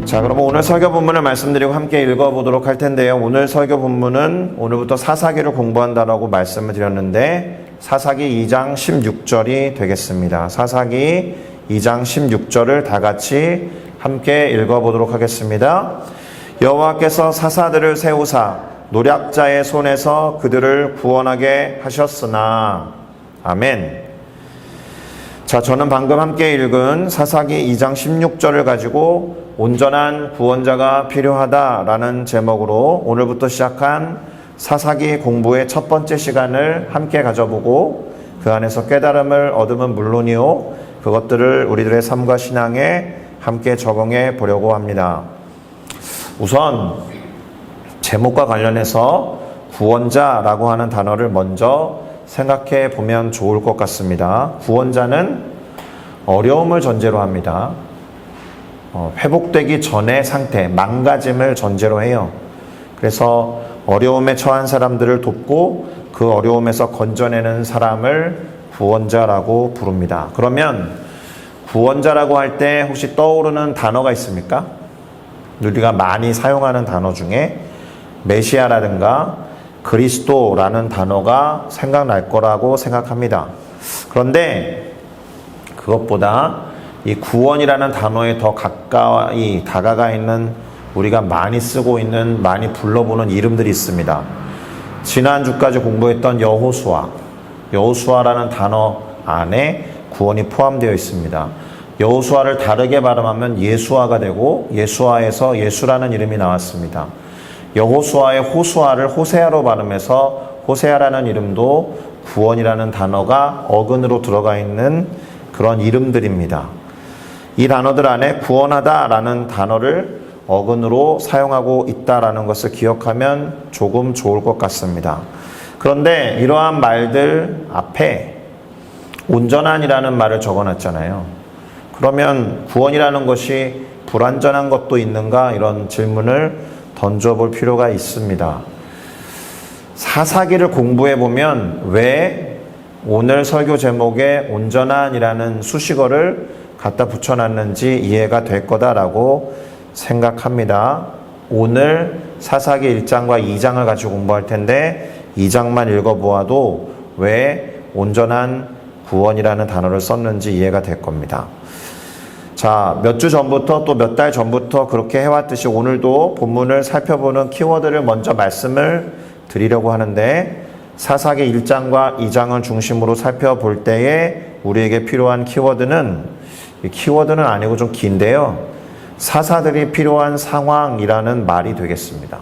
자, 그럼 오늘 설교 본문을 말씀드리고 함께 읽어보도록 할 텐데요. 오늘 설교 본문은 오늘부터 사사기를 공부한다라고 말씀을 드렸는데 사사기 2장 16절이 되겠습니다. 사사기 2장 16절을 다 같이 함께 읽어보도록 하겠습니다. 여호와께서 사사들을 세우사 노략자의 손에서 그들을 구원하게 하셨으나. 아멘. 자, 저는 방금 함께 읽은 사사기 2장 16절을 가지고 온전한 구원자가 필요하다라는 제목으로 오늘부터 시작한 사사기 공부의 첫 번째 시간을 함께 가져보고 그 안에서 깨달음을 얻으면 물론이요, 그것들을 우리들의 삶과 신앙에 함께 적용해 보려고 합니다. 우선 제목과 관련해서 구원자라고 하는 단어를 먼저 생각해 보면 좋을 것 같습니다. 구원자는 어려움을 전제로 합니다. 회복되기 전의 상태, 망가짐을 전제로 해요. 그래서 어려움에 처한 사람들을 돕고 그 어려움에서 건져내는 사람을 구원자라고 부릅니다. 그러면 구원자라고 할 때 혹시 떠오르는 단어가 있습니까? 우리가 많이 사용하는 단어 중에 메시아라든가 그리스도라는 단어가 생각날 거라고 생각합니다. 그런데 그것보다 이 구원이라는 단어에 더 가까이 다가가 있는, 우리가 많이 쓰고 있는, 많이 불러보는 이름들이 있습니다. 지난주까지 공부했던 여호수아라는 단어 안에 구원이 포함되어 있습니다. 여호수아를 다르게 발음하면 예수아가 되고 예수아에서 예수라는 이름이 나왔습니다. 여호수아의 호수아를 호세아로 발음해서 호세아라는 이름도 구원이라는 단어가 어근으로 들어가 있는 그런 이름들입니다. 이 단어들 안에 구원하다라는 단어를 어근으로 사용하고 있다라는 것을 기억하면 조금 좋을 것 같습니다. 그런데 이러한 말들 앞에 온전한이라는 말을 적어놨잖아요. 그러면 구원이라는 것이 불완전한 것도 있는가? 이런 질문을 던져볼 필요가 있습니다. 사사기를 공부해보면 왜 오늘 설교 제목에 온전한이라는 수식어를 갖다 붙여놨는지 이해가 될 거다라고 생각합니다. 오늘 사사기 1장과 2장을 같이 공부할 텐데 2장만 읽어보아도 왜 온전한 구원이라는 단어를 썼는지 이해가 될 겁니다. 자, 몇 주 전부터 또 몇 달 전부터 그렇게 해왔듯이 오늘도 본문을 살펴보는 키워드를 먼저 말씀을 드리려고 하는데, 사사기 1장과 2장을 중심으로 살펴볼 때에 우리에게 필요한 키워드는 아니고 좀 긴데요. 사사들이 필요한 상황이라는 말이 되겠습니다.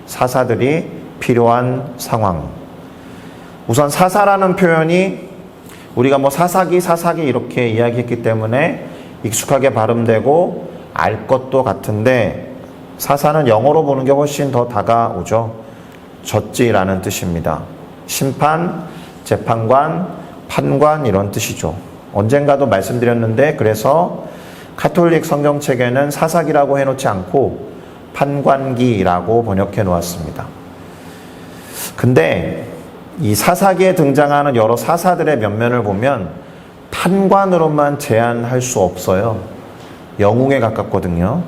사사들이 필요한 상황. 우선 사사라는 표현이 우리가 사사기 이렇게 이야기했기 때문에 익숙하게 발음되고 알 것도 같은데, 사사는 영어로 보는 게 훨씬 더 다가오죠. 젖지라는 뜻입니다. 심판, 재판관, 판관 이런 뜻이죠. 언젠가도 말씀드렸는데, 그래서 카톨릭 성경책에는 사사기라고 해놓지 않고 판관기라고 번역해 놓았습니다. 근데 이 사사기에 등장하는 여러 사사들의 면면을 보면 판관으로만 제한할 수 없어요. 영웅에 가깝거든요.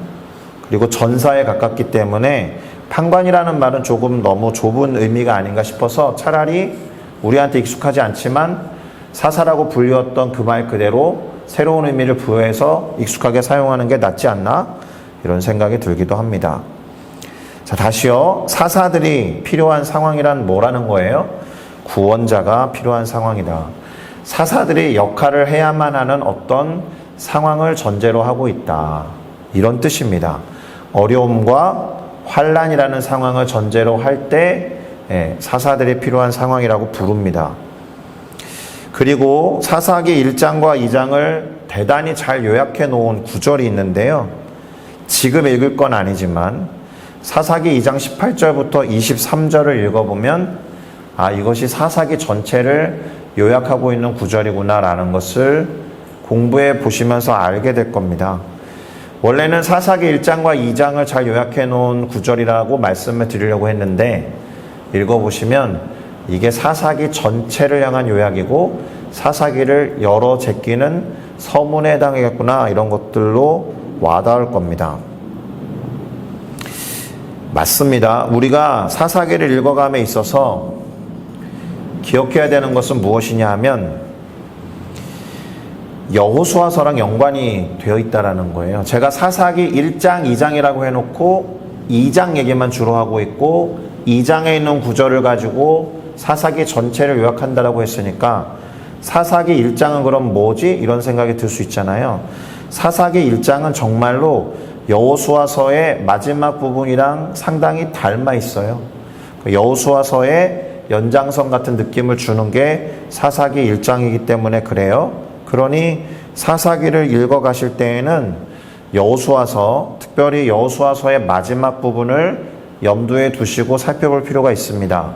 그리고 전사에 가깝기 때문에 판관이라는 말은 조금 너무 좁은 의미가 아닌가 싶어서 차라리 우리한테 익숙하지 않지만 사사라고 불렸던 그 말 그대로 새로운 의미를 부여해서 익숙하게 사용하는 게 낫지 않나? 이런 생각이 들기도 합니다. 자, 다시요. 사사들이 필요한 상황이란 뭐라는 거예요? 구원자가 필요한 상황이다. 사사들이 역할을 해야만 하는 어떤 상황을 전제로 하고 있다. 이런 뜻입니다. 어려움과 환난이라는 상황을 전제로 할 때 사사들이 필요한 상황이라고 부릅니다. 그리고 사사기 1장과 2장을 대단히 잘 요약해 놓은 구절이 있는데요. 지금 읽을 건 아니지만 사사기 2장 18절부터 23절을 읽어보면 이것이 사사기 전체를 요약하고 있는 구절이구나 라는 것을 공부해 보시면서 알게 될 겁니다. 원래는 사사기 1장과 2장을 잘 요약해 놓은 구절이라고 말씀을 드리려고 했는데, 읽어보시면 이게 사사기 전체를 향한 요약이고 사사기를 열어 제끼는 서문에 해당하겠구나, 이런 것들로 와닿을 겁니다. 맞습니다. 우리가 사사기를 읽어감에 있어서 기억해야 되는 것은 무엇이냐 하면 여호수아서랑 연관이 되어 있다라는 거예요. 제가 사사기 1장, 2장이라고 해놓고 2장 얘기만 주로 하고 있고 2장에 있는 구절을 가지고 사사기 전체를 요약한다라고 했으니까 사사기 1장은 그럼 뭐지? 이런 생각이 들 수 있잖아요. 사사기 1장은 정말로 여호수아서의 마지막 부분이랑 상당히 닮아 있어요. 여호수아서의 연장선 같은 느낌을 주는 게 사사기 1장이기 때문에 그래요. 그러니 사사기를 읽어 가실 때에는 여호수아서, 특별히 여호수아서의 마지막 부분을 염두에 두시고 살펴볼 필요가 있습니다.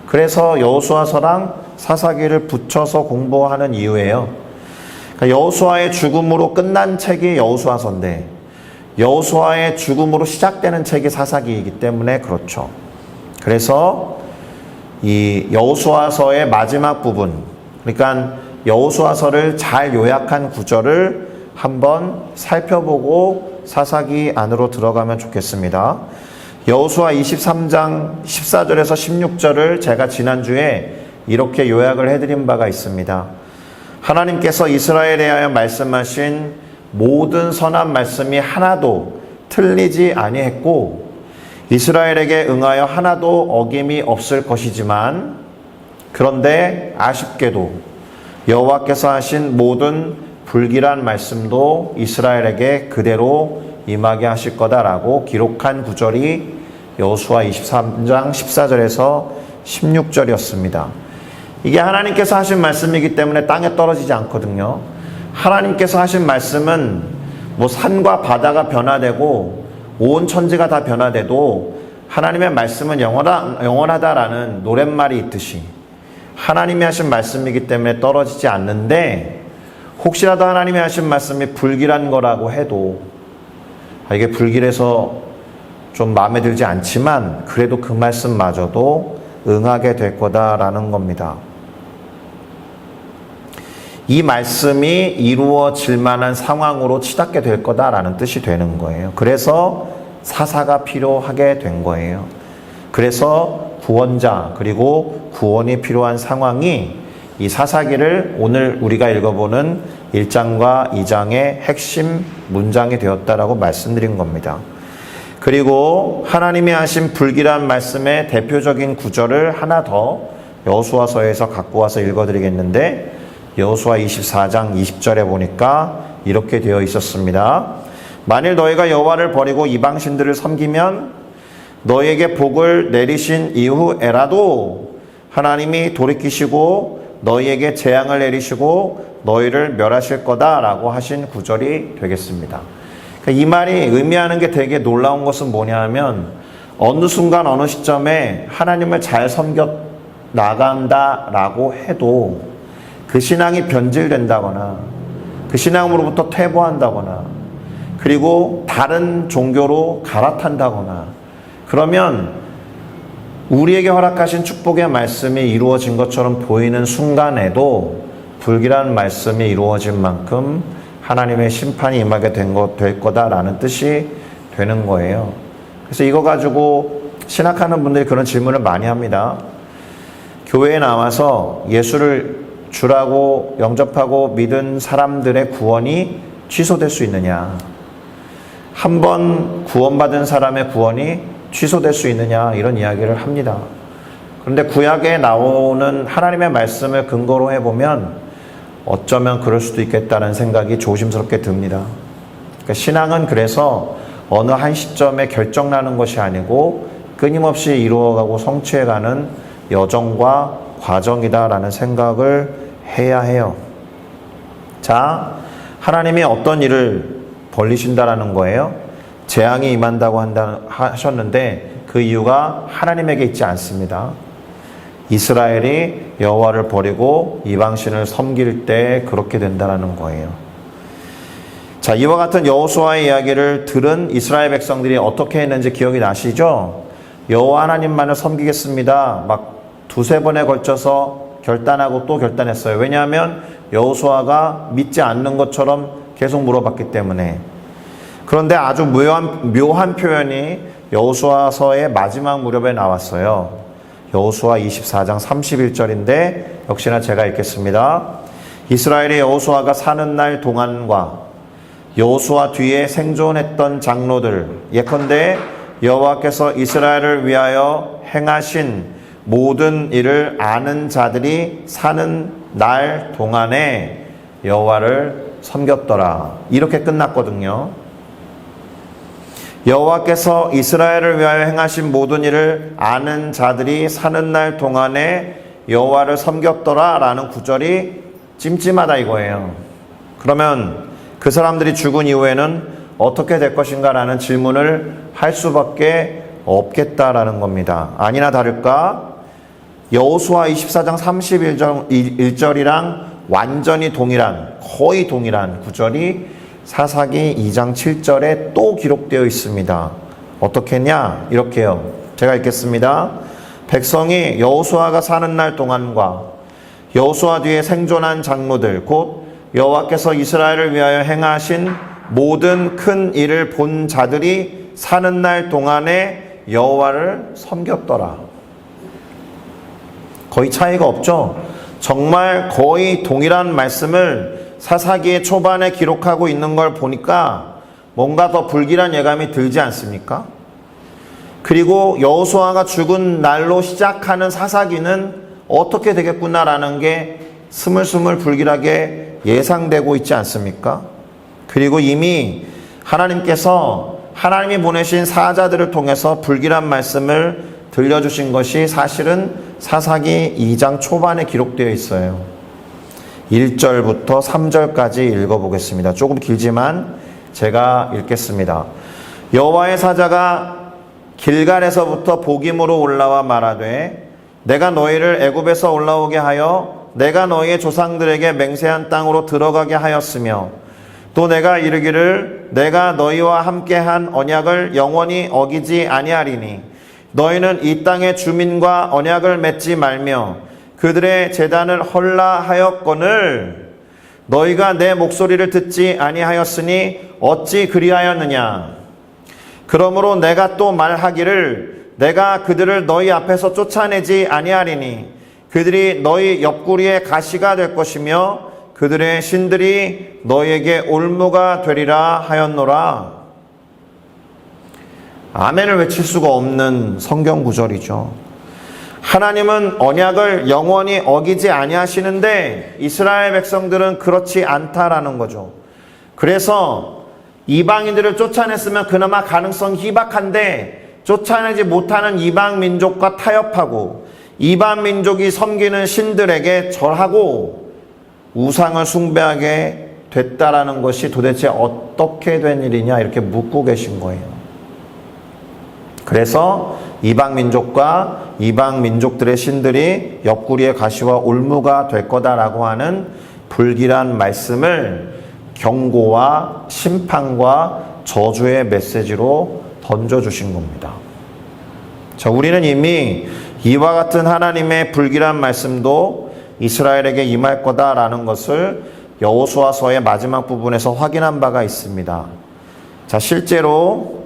그래서 여호수아서랑 사사기를 붙여서 공부하는 이유예요. 그러니까 여호수아의 죽음으로 끝난 책이 여호수아서인데 여호수아의 죽음으로 시작되는 책이 사사기이기 때문에 그렇죠. 그래서 이 여호수아서의 마지막 부분, 그러니까 여호수아서를 잘 요약한 구절을 한번 살펴보고 사사기 안으로 들어가면 좋겠습니다. 여호수아 23장 14절에서 16절을 제가 지난주에 이렇게 요약을 해드린 바가 있습니다. 하나님께서 이스라엘에 대하여 말씀하신 모든 선한 말씀이 하나도 틀리지 아니했고 이스라엘에게 응하여 하나도 어김이 없을 것이지만 그런데 아쉽게도 여호와께서 하신 모든 불길한 말씀도 이스라엘에게 그대로 임하게 하실 거다라고 기록한 구절이 여호수아 23장 14절에서 16절이었습니다. 이게 하나님께서 하신 말씀이기 때문에 땅에 떨어지지 않거든요. 하나님께서 하신 말씀은 뭐 산과 바다가 변화되고 온 천지가 다 변화돼도 하나님의 말씀은 영원하다라는 노랫말이 있듯이 하나님이 하신 말씀이기 때문에 떨어지지 않는데 혹시라도 하나님이 하신 말씀이 불길한 거라고 해도 이게 불길해서 좀 마음에 들지 않지만 그래도 그 말씀마저도 응하게 될 거다라는 겁니다. 이 말씀이 이루어질 만한 상황으로 치닫게 될 거다라는 뜻이 되는 거예요. 그래서 사사가 필요하게 된 거예요. 그래서 구원자 그리고 구원이 필요한 상황이 이 사사기를 오늘 우리가 읽어보는 1장과 2장의 핵심 문장이 되었다라고 말씀드린 겁니다. 그리고 하나님이 하신 불길한 말씀의 대표적인 구절을 하나 더 여호수아서에서 갖고 와서 읽어드리겠는데 여호수아 24장 20절에 보니까 이렇게 되어 있었습니다. 만일 너희가 여호와를 버리고 이방신들을 섬기면 너희에게 복을 내리신 이후에라도 하나님이 돌이키시고 너희에게 재앙을 내리시고 너희를 멸하실 거다라고 하신 구절이 되겠습니다. 이 말이 의미하는 게 되게 놀라운 것은 뭐냐 하면 어느 순간 어느 시점에 하나님을 잘 섬겨 나간다라고 해도 그 신앙이 변질된다거나 그 신앙으로부터 퇴보한다거나 그리고 다른 종교로 갈아탄다거나 그러면 우리에게 허락하신 축복의 말씀이 이루어진 것처럼 보이는 순간에도 불길한 말씀이 이루어진 만큼 하나님의 심판이 임하게 될 거다라는 뜻이 되는 거예요. 그래서 이거 가지고 신학하는 분들이 그런 질문을 많이 합니다. 교회에 나와서 예수를 주라고 영접하고 믿은 사람들의 구원이 취소될 수 있느냐? 한 번 구원받은 사람의 구원이 취소될 수 있느냐? 이런 이야기를 합니다. 그런데 구약에 나오는 하나님의 말씀을 근거로 해보면 어쩌면 그럴 수도 있겠다는 생각이 조심스럽게 듭니다. 그러니까 신앙은 그래서 어느 한 시점에 결정나는 것이 아니고 끊임없이 이루어가고 성취해가는 여정과 과정이다라는 생각을 해야 해요. 자, 하나님이 어떤 일을 벌리신다라는 거예요? 재앙이 임한다고 하셨는데 그 이유가 하나님에게 있지 않습니다. 이스라엘이 여호와를 버리고 이방신을 섬길 때 그렇게 된다는 거예요. 자, 이와 같은 여호수아의 이야기를 들은 이스라엘 백성들이 어떻게 했는지 기억이 나시죠? 여호와 하나님만을 섬기겠습니다. 막 두세 번에 걸쳐서 결단하고 또 결단했어요. 왜냐하면 여호수아가 믿지 않는 것처럼 계속 물어봤기 때문에. 그런데 아주 묘한 표현이 여호수아서의 마지막 무렵에 나왔어요. 여호수아 24장 31절인데 역시나 제가 읽겠습니다. 이스라엘의 여호수아가 사는 날 동안과 여호수아 뒤에 생존했던 장로들 예컨대 여호와께서 이스라엘을 위하여 행하신 모든 일을 아는 자들이 사는 날 동안에 여호와를 섬겼더라. 이렇게 끝났거든요. 여호와께서 이스라엘을 위하여 행하신 모든 일을 아는 자들이 사는 날 동안에 여호와를 섬겼더라 라는 구절이 찜찜하다 이거예요. 그러면 그 사람들이 죽은 이후에는 어떻게 될 것인가 라는 질문을 할 수밖에 없겠다라는 겁니다. 아니나 다를까 여호수아 24장 31절이랑 완전히 동일한, 거의 동일한 구절이 사사기 2장 7절에 또 기록되어 있습니다. 어떻게 했냐? 이렇게요. 제가 읽겠습니다. 백성이 여호수아가 사는 날 동안과 여호수아 뒤에 생존한 장로들 곧 여호와께서 이스라엘을 위하여 행하신 모든 큰 일을 본 자들이 사는 날 동안에 여호와를 섬겼더라. 거의 차이가 없죠? 정말 거의 동일한 말씀을 사사기의 초반에 기록하고 있는 걸 보니까 뭔가 더 불길한 예감이 들지 않습니까? 그리고 여호수아가 죽은 날로 시작하는 사사기는 어떻게 되겠구나라는 게 스물스물 불길하게 예상되고 있지 않습니까? 그리고 이미 하나님께서 하나님이 보내신 사자들을 통해서 불길한 말씀을 들려주신 것이 사실은 사사기 2장 초반에 기록되어 있어요. 1절부터 3절까지 읽어보겠습니다. 조금 길지만 제가 읽겠습니다. 여호와의 사자가 길갈에서부터 보김으로 올라와 말하되 내가 너희를 애굽에서 올라오게 하여 내가 너희의 조상들에게 맹세한 땅으로 들어가게 하였으며 또 내가 이르기를 내가 너희와 함께한 언약을 영원히 어기지 아니하리니 너희는 이 땅의 주민과 언약을 맺지 말며 그들의 제단을 헐라하였거늘 너희가 내 목소리를 듣지 아니하였으니 어찌 그리하였느냐. 그러므로 내가 또 말하기를 내가 그들을 너희 앞에서 쫓아내지 아니하리니 그들이 너희 옆구리에 가시가 될 것이며 그들의 신들이 너희에게 올무가 되리라 하였노라. 아멘을 외칠 수가 없는 성경 구절이죠. 하나님은 언약을 영원히 어기지 아니하시는데 이스라엘 백성들은 그렇지 않다라는 거죠. 그래서 이방인들을 쫓아냈으면 그나마 가능성이 희박한데 쫓아내지 못하는 이방 민족과 타협하고 이방 민족이 섬기는 신들에게 절하고 우상을 숭배하게 됐다라는 것이 도대체 어떻게 된 일이냐 이렇게 묻고 계신 거예요. 그래서 이방 민족과 이방 민족들의 신들이 옆구리의 가시와 올무가 될 거다라고 하는 불길한 말씀을 경고와 심판과 저주의 메시지로 던져주신 겁니다. 자, 우리는 이미 이와 같은 하나님의 불길한 말씀도 이스라엘에게 임할 거다라는 것을 여호수아서의 마지막 부분에서 확인한 바가 있습니다. 자, 실제로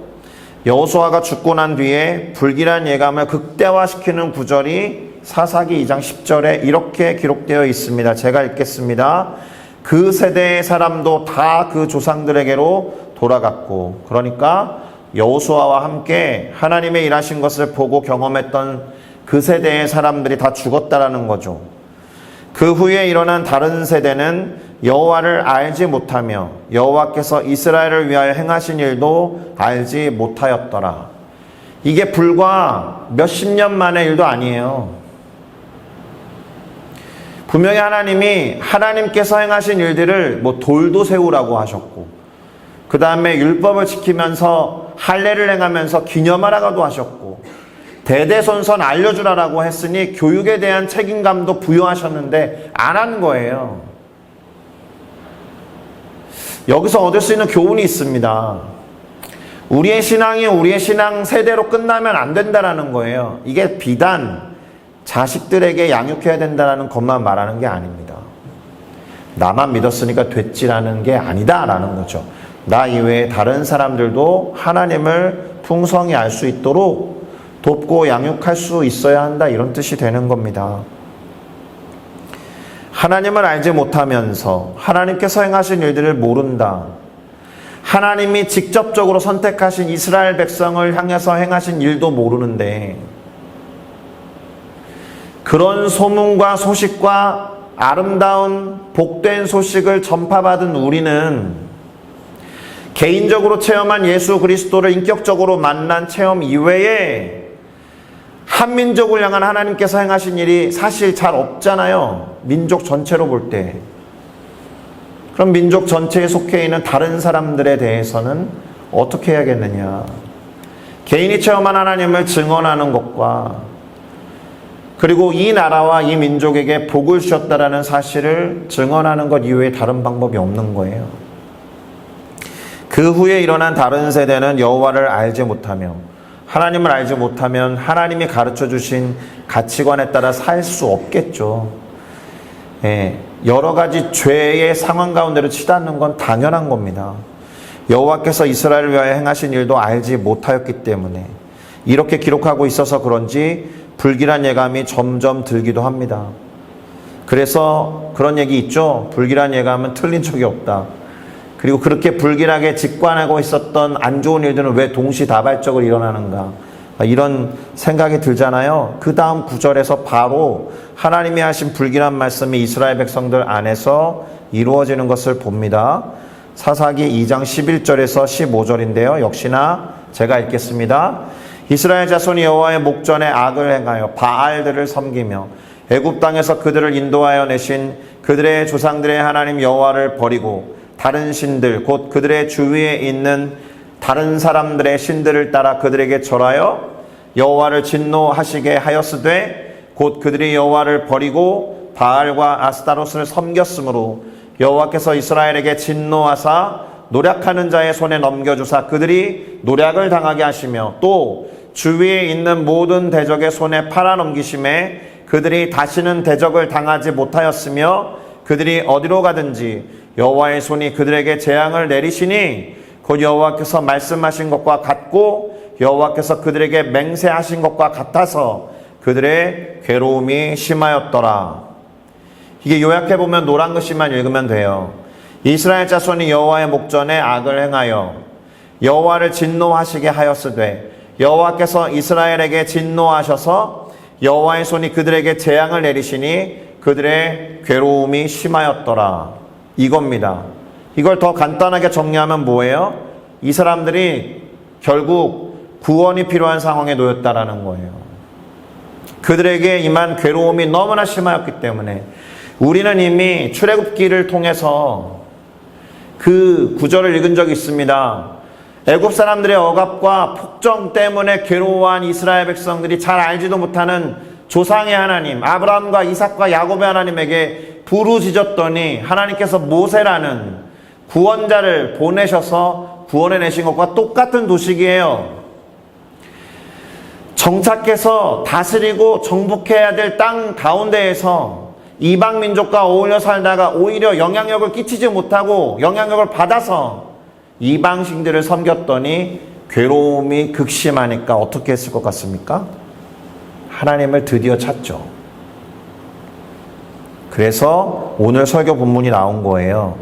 여호수아가 죽고 난 뒤에 불길한 예감을 극대화시키는 구절이 사사기 2장 10절에 이렇게 기록되어 있습니다. 제가 읽겠습니다. 그 세대의 사람도 다 그 조상들에게로 돌아갔고, 그러니까 여호수아와 함께 하나님의 일하신 것을 보고 경험했던 그 세대의 사람들이 다 죽었다라는 거죠. 그 후에 일어난 다른 세대는 여호와를 알지 못하며 여호와께서 이스라엘을 위하여 행하신 일도 알지 못하였더라. 이게 불과 몇십 년 만의 일도 아니에요. 분명히 하나님께서 행하신 일들을 돌도 세우라고 하셨고, 그 다음에 율법을 지키면서 할례를 행하면서 기념하라고도 하셨고, 대대손손 알려주라라고 했으니 교육에 대한 책임감도 부여하셨는데 안 한 거예요. 여기서 얻을 수 있는 교훈이 있습니다. 우리의 신앙이 우리의 신앙 세대로 끝나면 안 된다라는 거예요. 이게 비단 자식들에게 양육해야 된다는 것만 말하는 게 아닙니다. 나만 믿었으니까 됐지라는 게 아니다라는 거죠. 나 이외에 다른 사람들도 하나님을 풍성히 알 수 있도록 돕고 양육할 수 있어야 한다, 이런 뜻이 되는 겁니다. 하나님을 알지 못하면서 하나님께서 행하신 일들을 모른다. 하나님이 직접적으로 선택하신 이스라엘 백성을 향해서 행하신 일도 모르는데, 그런 소문과 소식과 아름다운 복된 소식을 전파받은 우리는 개인적으로 체험한 예수 그리스도를 인격적으로 만난 체험 이외에 한민족을 향한 하나님께서 행하신 일이 사실 잘 없잖아요. 민족 전체로 볼 때. 그럼 민족 전체에 속해 있는 다른 사람들에 대해서는 어떻게 해야겠느냐. 개인이 체험한 하나님을 증언하는 것과, 그리고 이 나라와 이 민족에게 복을 주셨다라는 사실을 증언하는 것 이외에 다른 방법이 없는 거예요. 그 후에 일어난 다른 세대는 여호와를 알지 못하며, 하나님을 알지 못하면 하나님이 가르쳐 주신 가치관에 따라 살 수 없겠죠. 여러 가지 죄의 상황 가운데로 치닫는 건 당연한 겁니다. 여호와께서 이스라엘을 위하여 행하신 일도 알지 못하였기 때문에 이렇게 기록하고 있어서 그런지 불길한 예감이 점점 들기도 합니다. 그래서 그런 얘기 있죠. 불길한 예감은 틀린 적이 없다. 그리고 그렇게 불길하게 직관하고 있었던 안 좋은 일들은 왜 동시다발적으로 일어나는가, 이런 생각이 들잖아요. 그 다음 구절에서 바로 하나님이 하신 불길한 말씀이 이스라엘 백성들 안에서 이루어지는 것을 봅니다. 사사기 2장 11절에서 15절인데요. 역시나 제가 읽겠습니다. 이스라엘 자손이 여호와의 목전에 악을 행하여 바알들을 섬기며 애굽 땅에서 그들을 인도하여 내신 그들의 조상들의 하나님 여호와를 버리고 다른 신들 곧 그들의 주위에 있는 다른 사람들의 신들을 따라 그들에게 절하여 여호와를 진노하시게 하였으되 곧 그들이 여호와를 버리고 바알과 아스타롯을 섬겼으므로 여호와께서 이스라엘에게 진노하사 노략하는 자의 손에 넘겨주사 그들이 노략을 당하게 하시며 또 주위에 있는 모든 대적의 손에 팔아넘기심에 그들이 다시는 대적을 당하지 못하였으며 그들이 어디로 가든지 여호와의 손이 그들에게 재앙을 내리시니 곧 여호와께서 말씀하신 것과 같고 여호와께서 그들에게 맹세하신 것과 같아서 그들의 괴로움이 심하였더라. 이게 요약해보면 노란 글씨만 읽으면 돼요. 이스라엘 자손이 여호와의 목전에 악을 행하여 여호와를 진노하시게 하였으되 여호와께서 이스라엘에게 진노하셔서 여호와의 손이 그들에게 재앙을 내리시니 그들의 괴로움이 심하였더라. 이겁니다. 이걸 더 간단하게 정리하면 뭐예요? 이 사람들이 결국 구원이 필요한 상황에 놓였다라는 거예요. 그들에게 임한 괴로움이 너무나 심하였기 때문에 우리는 이미 출애굽기를 통해서 그 구절을 읽은 적이 있습니다. 애굽 사람들의 억압과 폭정 때문에 괴로워한 이스라엘 백성들이 잘 알지도 못하는 조상의 하나님 아브라함과 이삭과 야곱의 하나님에게 부르짖었더니 하나님께서 모세라는 구원자를 보내셔서 구원해내신 것과 똑같은 도식이에요. 정착해서 다스리고 정복해야 될 땅 가운데에서 이방 민족과 어울려 살다가 오히려 영향력을 끼치지 못하고 영향력을 받아서 이방신들을 섬겼더니 괴로움이 극심하니까 어떻게 했을 것 같습니까? 하나님을 드디어 찾죠. 그래서 오늘 설교 본문이 나온 거예요.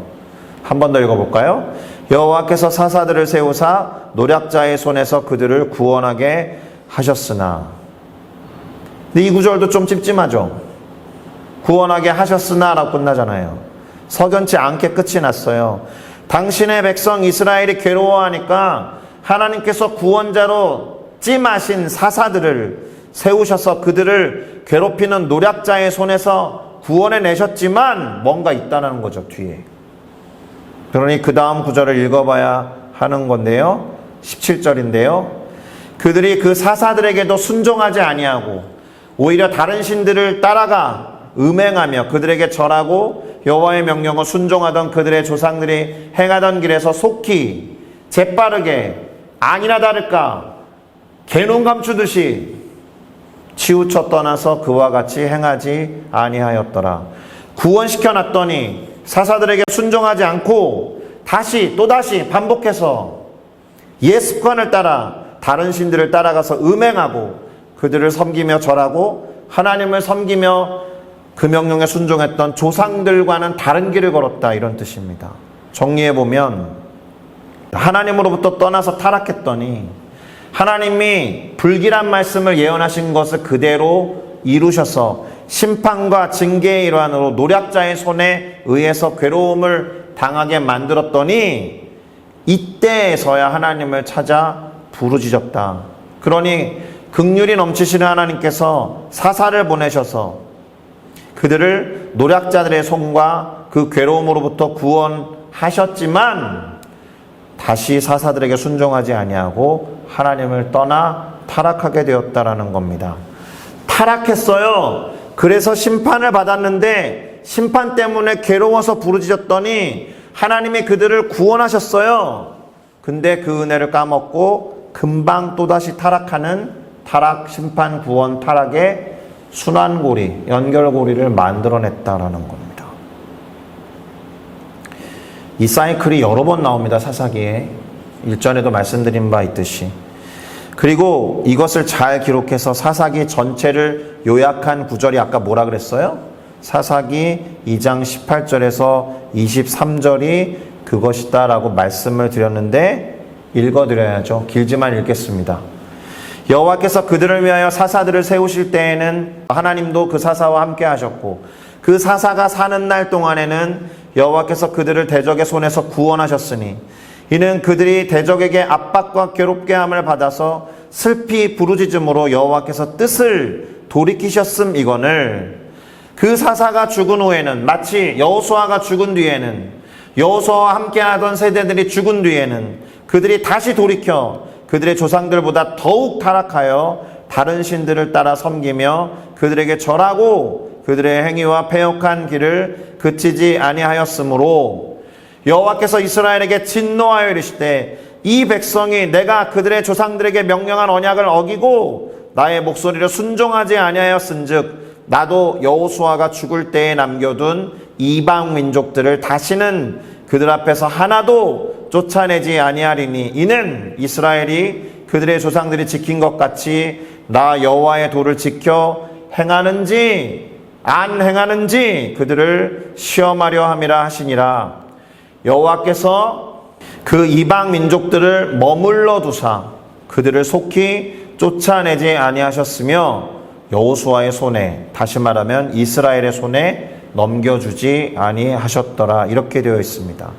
한 번 더 읽어볼까요? 여호와께서 사사들을 세우사 노략자의 손에서 그들을 구원하게 하셨으나. 근데 이 구절도 좀 찝찝하죠. 구원하게 하셨으나 라고 끝나잖아요. 석연치 않게 끝이 났어요. 당신의 백성 이스라엘이 괴로워하니까 하나님께서 구원자로 찜하신 사사들을 세우셔서 그들을 괴롭히는 노략자의 손에서 구원해내셨지만 뭔가 있다는 거죠, 뒤에. 그러니 그 다음 구절을 읽어봐야 하는 건데요. 17절인데요. 그들이 그 사사들에게도 순종하지 아니하고 오히려 다른 신들을 따라가 음행하며 그들에게 절하고 여호와의 명령을 순종하던 그들의 조상들이 행하던 길에서 속히 재빠르게 아니나 다를까 개눈 감추듯이 치우쳐 떠나서 그와 같이 행하지 아니하였더라. 구원시켜 놨더니 사사들에게 순종하지 않고 다시 또다시 반복해서 옛 습관을 따라 다른 신들을 따라가서 음행하고 그들을 섬기며 절하고 하나님을 섬기며 그 명령에 순종했던 조상들과는 다른 길을 걸었다, 이런 뜻입니다. 정리해보면 하나님으로부터 떠나서 타락했더니 하나님이 불길한 말씀을 예언하신 것을 그대로 이루셔서 심판과 징계의 일환으로 노략자의 손에 의해서 괴로움을 당하게 만들었더니 이때에서야 하나님을 찾아 부르짖었다. 그러니 긍휼이 넘치시는 하나님께서 사사를 보내셔서 그들을 노략자들의 손과 그 괴로움으로부터 구원하셨지만 다시 사사들에게 순종하지 아니하고 하나님을 떠나 타락하게 되었다라는 겁니다. 타락했어요. 그래서 심판을 받았는데 심판 때문에 괴로워서 부르짖었더니 하나님이 그들을 구원하셨어요. 근데 그 은혜를 까먹고 금방 또다시 타락하는 타락, 심판, 구원, 타락의 순환고리, 연결고리를 만들어냈다라는 겁니다. 이 사이클이 여러 번 나옵니다. 사사기에. 일전에도 말씀드린 바 있듯이. 그리고 이것을 잘 기록해서 사사기 전체를 요약한 구절이 아까 뭐라 그랬어요? 사사기 2장 18절에서 23절이 그것이다 라고 말씀을 드렸는데 읽어드려야죠. 길지만 읽겠습니다. 여호와께서 그들을 위하여 사사들을 세우실 때에는 하나님도 그 사사와 함께 하셨고 그 사사가 사는 날 동안에는 여호와께서 그들을 대적의 손에서 구원하셨으니 이는 그들이 대적에게 압박과 괴롭게 함을 받아서 슬피 부르짖음으로 여호와께서 뜻을 돌이키셨음이거늘. 그 사사가 죽은 후에는 마치 여호수아가 죽은 뒤에는 여호수아와 함께하던 세대들이 죽은 뒤에는 그들이 다시 돌이켜 그들의 조상들보다 더욱 타락하여 다른 신들을 따라 섬기며 그들에게 절하고 그들의 행위와 패역한 길을 그치지 아니하였으므로 여호와께서 이스라엘에게 진노하여 이르시되 이 백성이 내가 그들의 조상들에게 명령한 언약을 어기고 나의 목소리를 순종하지 아니하였은즉 나도 여호수아가 죽을 때에 남겨둔 이방 민족들을 다시는 그들 앞에서 하나도 쫓아내지 아니하리니 이는 이스라엘이 그들의 조상들이 지킨 것 같이 나 여호와의 도를 지켜 행하는지 안 행하는지 그들을 시험하려 함이라 하시니라. 여호와께서 그 이방 민족들을 머물러 두사 그들을 속히 쫓아내지 아니하셨으며 여호수아의 손에, 다시 말하면 이스라엘의 손에 넘겨주지 아니하셨더라, 이렇게 되어 있습니다.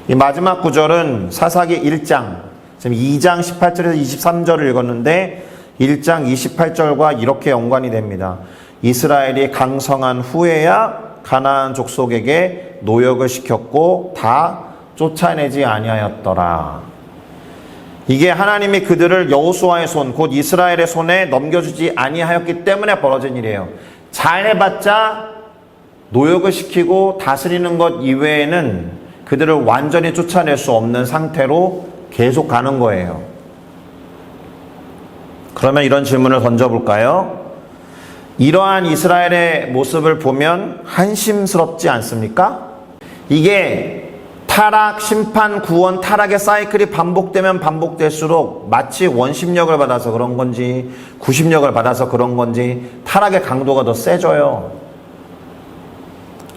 이 마지막 구절은 사사기 1장, 지금 2장 18절에서 23절을 읽었는데 1장 28절과 이렇게 연관이 됩니다. 이스라엘이 강성한 후에야 가나안 족속에게 노역을 시켰고 다 쫓아내지 아니하였더라. 이게 하나님이 그들을 여호수아의 손, 곧 이스라엘의 손에 넘겨주지 아니하였기 때문에 벌어진 일이에요. 잘해봤자 노역을 시키고 다스리는 것 이외에는 그들을 완전히 쫓아낼 수 없는 상태로 계속 가는 거예요. 그러면 이런 질문을 던져볼까요? 이러한 이스라엘의 모습을 보면 한심스럽지 않습니까? 이게 타락, 심판, 구원, 타락의 사이클이 반복되면 반복될수록 마치 원심력을 받아서 그런 건지 구심력을 받아서 그런 건지 타락의 강도가 더 세져요.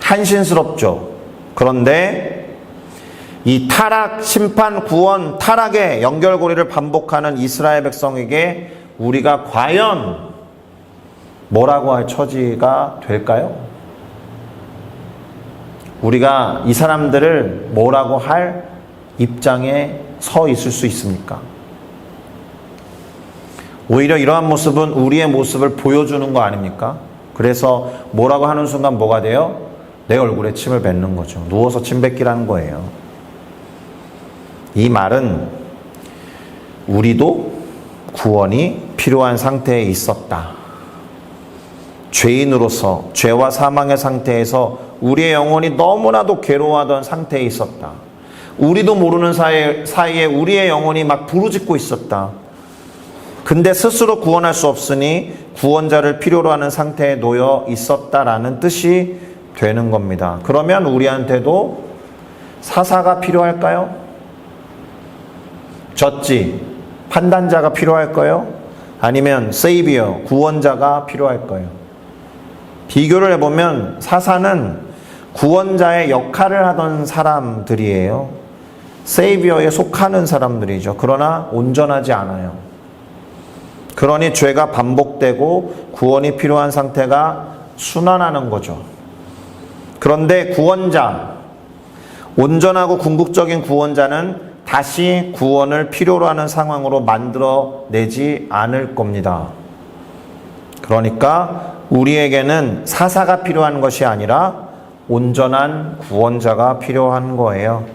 한심스럽죠. 그런데 이 타락, 심판, 구원, 타락의 연결고리를 반복하는 이스라엘 백성에게 우리가 과연 뭐라고 할 처지가 될까요? 우리가 이 사람들을 뭐라고 할 입장에 서 있을 수 있습니까? 오히려 이러한 모습은 우리의 모습을 보여주는 거 아닙니까? 그래서 뭐라고 하는 순간 뭐가 돼요? 내 얼굴에 침을 뱉는 거죠. 누워서 침 뱉기라는 거예요. 이 말은 우리도 구원이 필요한 상태에 있었다. 죄인으로서 죄와 사망의 상태에서 우리의 영혼이 너무나도 괴로워하던 상태에 있었다. 우리도 모르는 사이에 우리의 영혼이 막 부르짖고 있었다. 근데 스스로 구원할 수 없으니 구원자를 필요로 하는 상태에 놓여 있었다라는 뜻이 되는 겁니다. 그러면 우리한테도 사사가 필요할까요? 졌지, 판단자가 필요할까요? 아니면 세이비어, 구원자가 필요할까요? 비교를 해보면 사사는 구원자의 역할을 하던 사람들이에요. 세이비어에 속하는 사람들이죠. 그러나 온전하지 않아요. 그러니 죄가 반복되고 구원이 필요한 상태가 순환하는 거죠. 그런데 구원자, 온전하고 궁극적인 구원자는 다시 구원을 필요로 하는 상황으로 만들어내지 않을 겁니다. 그러니까 우리에게는 사사가 필요한 것이 아니라 온전한 구원자가 필요한 거예요.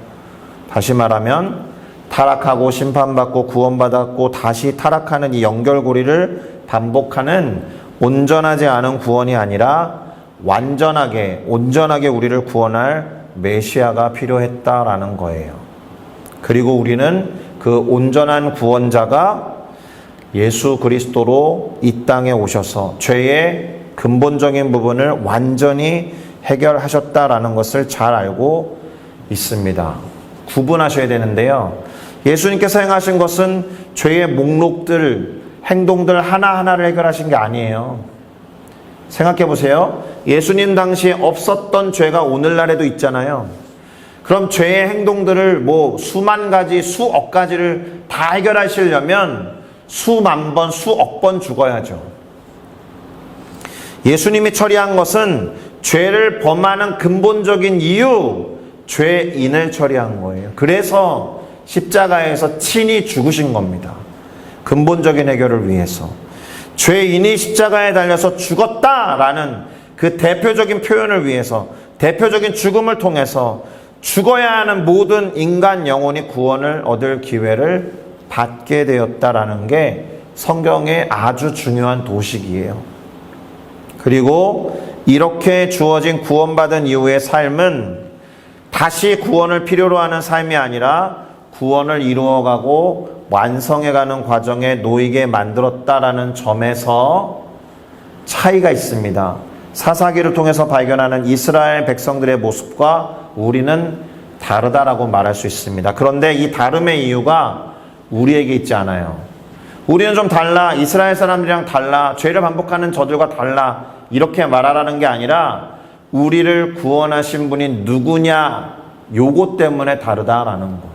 다시 말하면 타락하고 심판받고 구원받았고 다시 타락하는 이 연결고리를 반복하는 온전하지 않은 구원이 아니라 완전하게, 온전하게 우리를 구원할 메시아가 필요했다라는 거예요. 그리고 우리는 그 온전한 구원자가 예수 그리스도로 이 땅에 오셔서 죄의 근본적인 부분을 완전히 해결하셨다라는 것을 잘 알고 있습니다. 구분하셔야 되는데요. 예수님께서 행하신 것은 죄의 목록들, 행동들 하나하나를 해결하신 게 아니에요. 생각해 보세요. 예수님 당시에 없었던 죄가 오늘날에도 있잖아요. 그럼 죄의 행동들을 수만 가지, 수억 가지를 다 해결하시려면 수만 번, 수억 번 죽어야죠. 예수님이 처리한 것은 죄를 범하는 근본적인 이유, 죄인을 처리한 거예요. 그래서 십자가에서 친히 죽으신 겁니다. 근본적인 해결을 위해서. 죄인이 십자가에 달려서 죽었다라는 그 대표적인 표현을 위해서, 대표적인 죽음을 통해서 죽어야 하는 모든 인간 영혼이 구원을 얻을 기회를 받게 되었다라는 게 성경의 아주 중요한 도식이에요. 그리고 이렇게 주어진 구원받은 이후의 삶은 다시 구원을 필요로 하는 삶이 아니라 구원을 이루어가고 완성해가는 과정에 놓이게 만들었다라는 점에서 차이가 있습니다. 사사기를 통해서 발견하는 이스라엘 백성들의 모습과 우리는 다르다라고 말할 수 있습니다. 그런데 이 다름의 이유가 우리에게 있지 않아요. 우리는 좀 달라, 이스라엘 사람들이랑 달라, 죄를 반복하는 저들과 달라, 이렇게 말하라는 게 아니라 우리를 구원하신 분이 누구냐, 요거 때문에 다르다라는 거예요.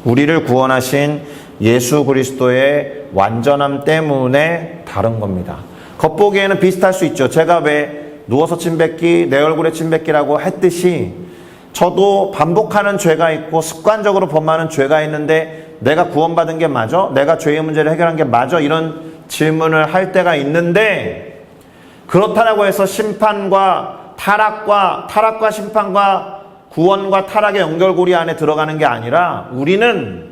우리를 구원하신 예수 그리스도의 완전함 때문에 다른 겁니다. 겉보기에는 비슷할 수 있죠. 제가 왜 누워서 침 뱉기, 내 얼굴에 침 뱉기라고 했듯이 저도 반복하는 죄가 있고 습관적으로 범하는 죄가 있는데 내가 구원받은 게 맞아? 내가 죄의 문제를 해결한 게 맞아? 이런 질문을 할 때가 있는데, 그렇다고 해서 심판과 타락과 심판과 구원과 타락의 연결고리 안에 들어가는 게 아니라 우리는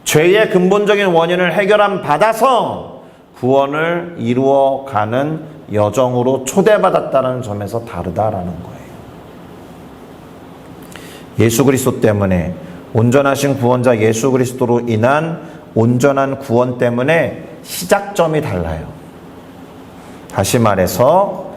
죄의 근본적인 원인을 해결함 받아서 구원을 이루어가는 여정으로 초대받았다는 점에서 다르다라는 거예요. 예수 그리스도 때문에, 온전하신 구원자 예수 그리스도로 인한 온전한 구원 때문에 시작점이 달라요. 다시 말해서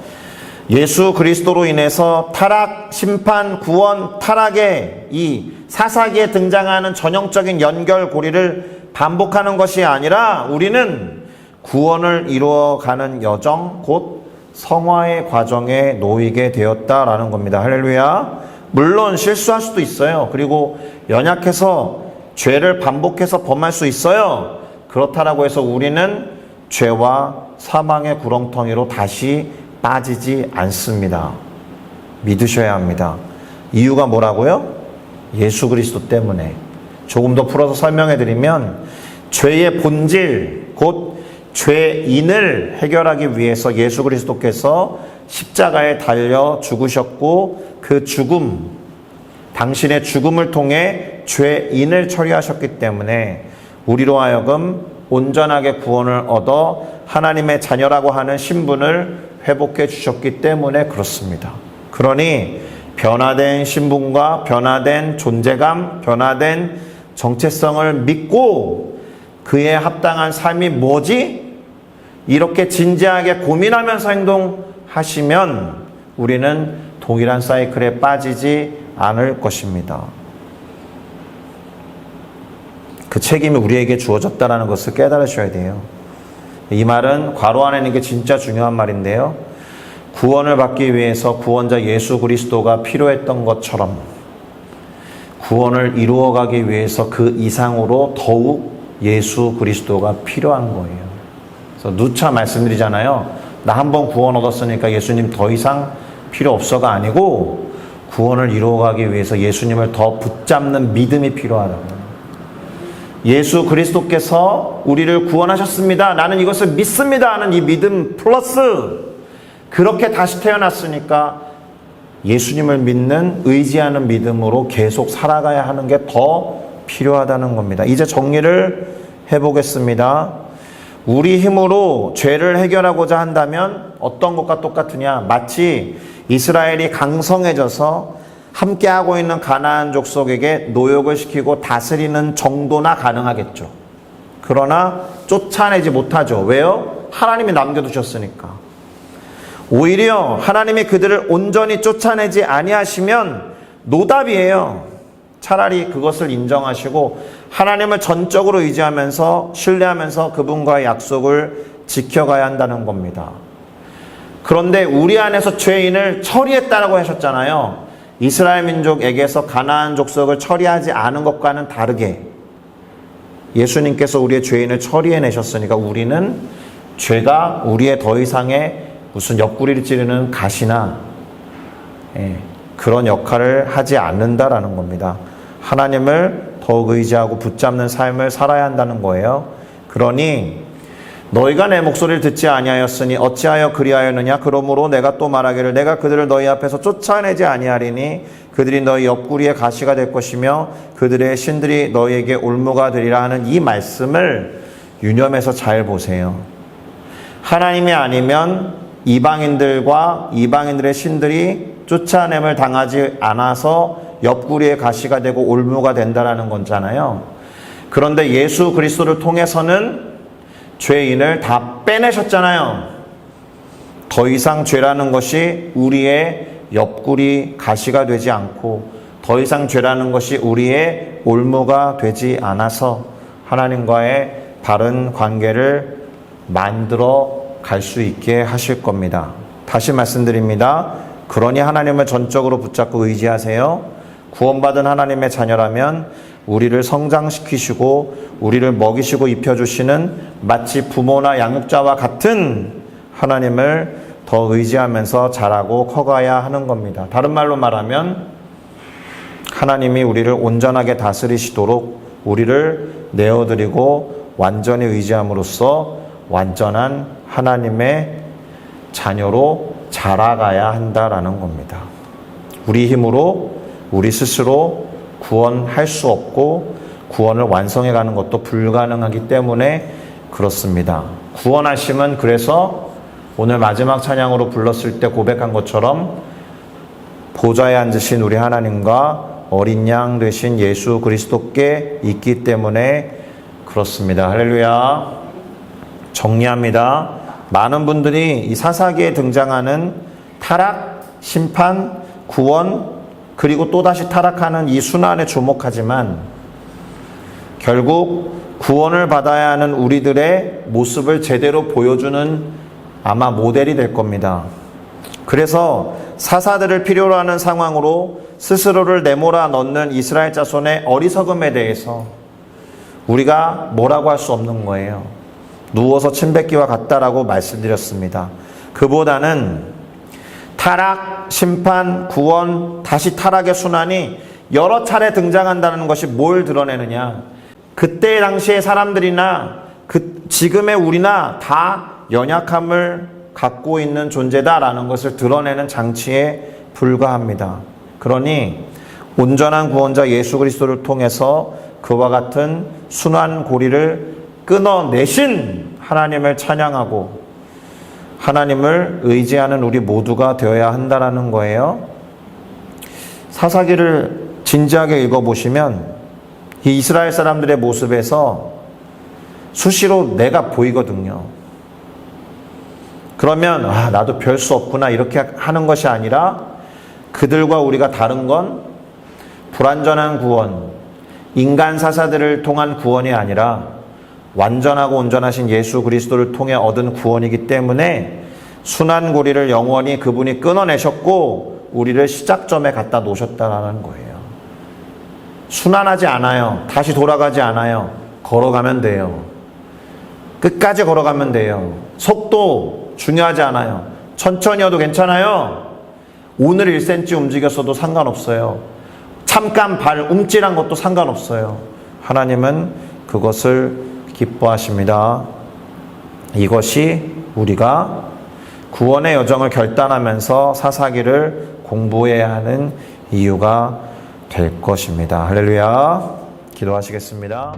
예수 그리스도로 인해서 타락, 심판, 구원, 타락의 이 사사기에 등장하는 전형적인 연결고리를 반복하는 것이 아니라 우리는 구원을 이루어가는 여정, 곧 성화의 과정에 놓이게 되었다라는 겁니다. 할렐루야. 물론 실수할 수도 있어요. 그리고 연약해서 죄를 반복해서 범할 수 있어요. 그렇다라고 해서 우리는 죄와 사망의 구렁텅이로 다시 빠지지 않습니다. 믿으셔야 합니다. 이유가 뭐라고요? 예수 그리스도 때문에. 조금 더 풀어서 설명해 드리면 죄의 본질, 곧 죄인을 해결하기 위해서 예수 그리스도께서 십자가에 달려 죽으셨고, 그 죽음, 당신의 죽음을 통해 죄인을 처리하셨기 때문에 우리로 하여금 온전하게 구원을 얻어 하나님의 자녀라고 하는 신분을 회복해 주셨기 때문에 그렇습니다. 그러니 변화된 신분과 변화된 존재감, 변화된 정체성을 믿고 그에 합당한 삶이 뭐지? 이렇게 진지하게 고민하면서 행동하시면 우리는 동일한 사이클에 빠지지 않을 것입니다. 그 책임이 우리에게 주어졌다는 것을 깨달으셔야 돼요. 이 말은 괄호 안에 있는 게 진짜 중요한 말인데요. 구원을 받기 위해서 구원자 예수 그리스도가 필요했던 것처럼 구원을 이루어가기 위해서 그 이상으로 더욱 예수 그리스도가 필요한 거예요. 그래서 누차 말씀드리잖아요. 나 한 번 구원 얻었으니까 예수님 더 이상 필요 없어가 아니고 구원을 이루어가기 위해서 예수님을 더 붙잡는 믿음이 필요하다고요. 예수 그리스도께서 우리를 구원하셨습니다. 나는 이것을 믿습니다 하는 이 믿음 플러스 그렇게 다시 태어났으니까 예수님을 믿는 의지하는 믿음으로 계속 살아가야 하는 게 더 필요하다는 겁니다. 이제 정리를 해보겠습니다. 우리 힘으로 죄를 해결하고자 한다면 어떤 것과 똑같으냐? 마치 이스라엘이 강성해져서 함께하고 있는 가나안 족속에게 노역을 시키고 다스리는 정도나 가능하겠죠. 그러나 쫓아내지 못하죠. 왜요? 하나님이 남겨두셨으니까. 오히려 하나님이 그들을 온전히 쫓아내지 아니하시면 노답이에요. 차라리 그것을 인정하시고 하나님을 전적으로 의지하면서 신뢰하면서 그분과의 약속을 지켜가야 한다는 겁니다. 그런데 우리 안에서 죄인을 처리했다라고 하셨잖아요. 이스라엘 민족에게서 가나안 족속을 처리하지 않은 것과는 다르게 예수님께서 우리의 죄인을 처리해내셨으니까 우리는 죄가 우리의 더 이상의 무슨 옆구리를 찌르는 가시나 그런 역할을 하지 않는다라는 겁니다. 하나님을 더욱 의지하고 붙잡는 삶을 살아야 한다는 거예요. 그러니 너희가 내 목소리를 듣지 아니하였으니 어찌하여 그리하였느냐? 그러므로 내가 또 말하기를 내가 그들을 너희 앞에서 쫓아내지 아니하리니 그들이 너희 옆구리에 가시가 될 것이며 그들의 신들이 너희에게 올무가 되리라 하는 이 말씀을 유념해서 잘 보세요. 하나님이 아니면 이방인들과 이방인들의 신들이 쫓아냄을 당하지 않아서 옆구리에 가시가 되고 올무가 된다라는 거잖아요. 그런데 예수 그리스도를 통해서는 죄인을 다 빼내셨잖아요. 더 이상 죄라는 것이 우리의 옆구리 가시가 되지 않고 더 이상 죄라는 것이 우리의 올무가 되지 않아서 하나님과의 바른 관계를 만들어 갈 수 있게 하실 겁니다. 다시 말씀드립니다. 그러니 하나님을 전적으로 붙잡고 의지하세요. 구원받은 하나님의 자녀라면 우리를 성장시키시고 우리를 먹이시고 입혀주시는 마치 부모나 양육자와 같은 하나님을 더 의지하면서 자라고 커가야 하는 겁니다. 다른 말로 말하면 하나님이 우리를 온전하게 다스리시도록 우리를 내어드리고 완전히 의지함으로써 완전한 하나님의 자녀로 자라가야 한다라는 겁니다. 우리 힘으로 우리 스스로 구원할 수 없고 구원을 완성해 가는 것도 불가능하기 때문에 그렇습니다. 구원하심은 그래서 오늘 마지막 찬양으로 불렀을 때 고백한 것처럼 보좌에 앉으신 우리 하나님과 어린 양 되신 예수 그리스도께 있기 때문에 그렇습니다. 할렐루야. 정리합니다. 많은 분들이 이 사사기에 등장하는 타락, 심판, 구원 그리고 또다시 타락하는 이 순환에 주목하지만 결국 구원을 받아야 하는 우리들의 모습을 제대로 보여주는 아마 모델이 될 겁니다. 그래서 사사들을 필요로 하는 상황으로 스스로를 내몰아 넣는 이스라엘 자손의 어리석음에 대해서 우리가 뭐라고 할 수 없는 거예요. 누워서 침 뱉기와 같다라고 말씀드렸습니다. 그보다는 타락, 심판, 구원, 다시 타락의 순환이 여러 차례 등장한다는 것이 뭘 드러내느냐. 그때 당시의 사람들이나 지금의 우리나 다 연약함을 갖고 있는 존재다라는 것을 드러내는 장치에 불과합니다. 그러니 온전한 구원자 예수 그리스도를 통해서 그와 같은 순환 고리를 끊어내신 하나님을 찬양하고 하나님을 의지하는 우리 모두가 되어야 한다라는 거예요. 사사기를 진지하게 읽어보시면 이 이스라엘 사람들의 모습에서 수시로 내가 보이거든요. 그러면 나도 별 수 없구나 이렇게 하는 것이 아니라 그들과 우리가 다른 건 불완전한 구원, 인간 사사들을 통한 구원이 아니라 완전하고 온전하신 예수 그리스도를 통해 얻은 구원이기 때문에 순환 고리를 영원히 그분이 끊어내셨고 우리를 시작점에 갖다 놓으셨다는 거예요. 순환하지 않아요. 다시 돌아가지 않아요. 걸어가면 돼요. 끝까지 걸어가면 돼요. 속도 중요하지 않아요. 천천히 해도 괜찮아요. 오늘 1cm 움직였어도 상관없어요. 잠깐 발 움찔한 것도 상관없어요. 하나님은 그것을 기뻐하십니다. 이것이 우리가 구원의 여정을 결단하면서 사사기를 공부해야 하는 이유가 될 것입니다. 할렐루야. 기도하시겠습니다.